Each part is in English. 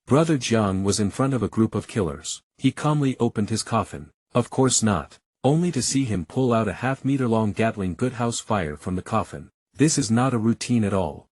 Brother Jiang was in front of a group of killers. He calmly opened his coffin. Of course not. Only to see him pull out a half-meter-long Gatling good house fire from the coffin. This is not a routine at all.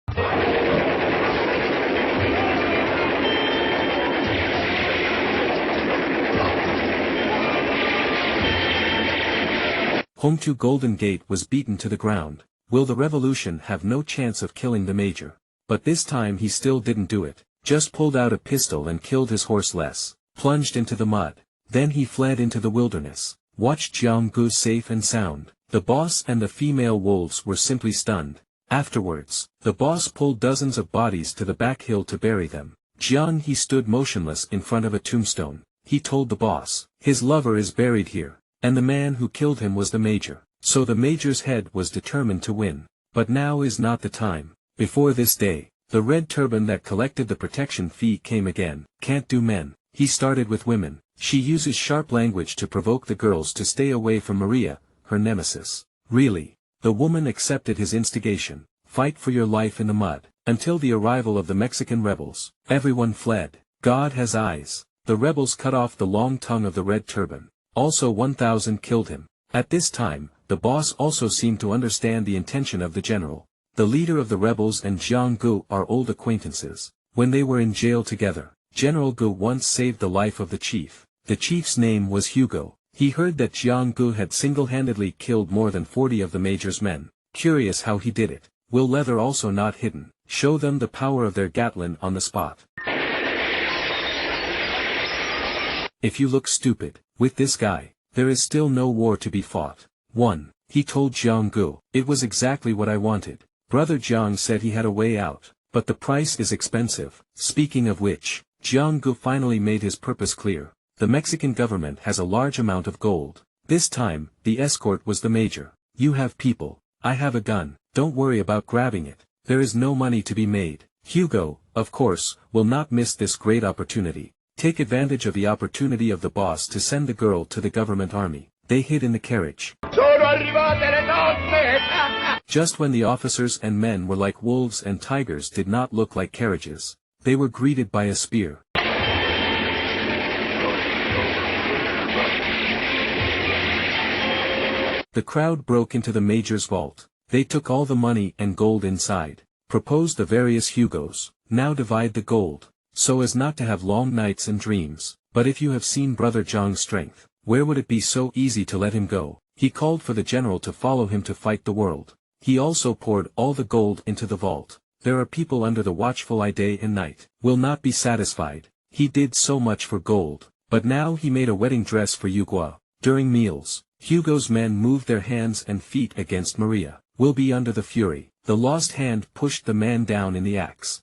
Home to Golden Gate was beaten to the ground. Will the revolution have no chance of killing the major? But this time he still didn't do it. Just pulled out a pistol and killed his horse less. Plunged into the mud. Then he fled into the wilderness. Watched Django safe and sound. The boss and the female wolves were simply stunned. Afterwards, the boss pulled dozens of bodies to the back hill to bury them. He stood motionless in front of a tombstone. He told the boss, his lover is buried here. And the man who killed him was the major. So the major's head was determined to win. But now is not the time. Before this day, the red turban that collected the protection fee came again. Can't do men. He started with women. She uses sharp language to provoke the girls to stay away from Maria, her nemesis. Really. The woman accepted his instigation. Fight for your life in the mud. Until the arrival of the Mexican rebels, everyone fled. God has eyes. The rebels cut off the long tongue of the red turban. Also 1,000 killed him. At this time, the boss also seemed to understand the intention of the general. The leader of the rebels and Django are old acquaintances. When they were in jail together, General Gu once saved the life of the chief. The chief's name was Hugo. He heard that Django had single-handedly killed more than 40 of the major's men. Curious how he did it. Will leather also not hidden? Show them the power of their Gatling on the spot. If you look stupid, with this guy, there is still no war to be fought. 1. He told Django, it was exactly what I wanted. Brother Jiang said he had a way out, but the price is expensive. Speaking of which, Django finally made his purpose clear. The Mexican government has a large amount of gold. This time, the escort was the major. You have people. I have a gun. Don't worry about grabbing it. There is no money to be made. Hugo, of course, will not miss this great opportunity. Take advantage of the opportunity of the boss to send the girl to the government army. They hid in the carriage. Just when the officers and men were like wolves and tigers did not look like carriages. They were greeted by a spear. The crowd broke into the major's vault. They took all the money and gold inside. Proposed the various Hugos. Now divide the gold, so as not to have long nights and dreams. But if you have seen Brother Jiang's strength, where would it be so easy to let him go? He called for the general to follow him to fight the world. He also poured all the gold into the vault. There are people under the watchful eye day and night. Will not be satisfied. He did so much for gold. But now he made a wedding dress for Hugo. During meals, Hugo's men moved their hands and feet against Maria. Will be under the fury. The lost hand pushed the man down in the axe.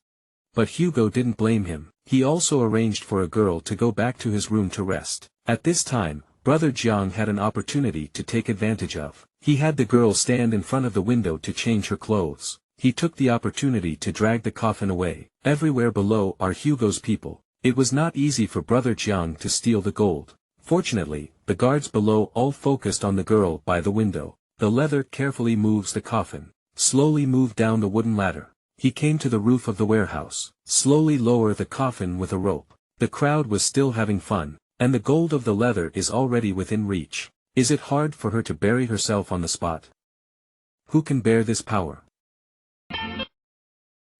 But Hugo didn't blame him. He also arranged for a girl to go back to his room to rest. At this time, Brother Jiang had an opportunity to take advantage of. He had the girl stand in front of the window to change her clothes. He took the opportunity to drag the coffin away. Everywhere below are Hugo's people. It was not easy for Brother Jiang to steal the gold. Fortunately, the guards below all focused on the girl by the window. The leather carefully moves the coffin. Slowly moved down the wooden ladder. He came to the roof of the warehouse. Slowly lower the coffin with a rope. The crowd was still having fun, and the gold of the leather is already within reach. Is it hard for her to bury herself on the spot? Who can bear this power?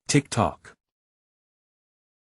Tick-tock.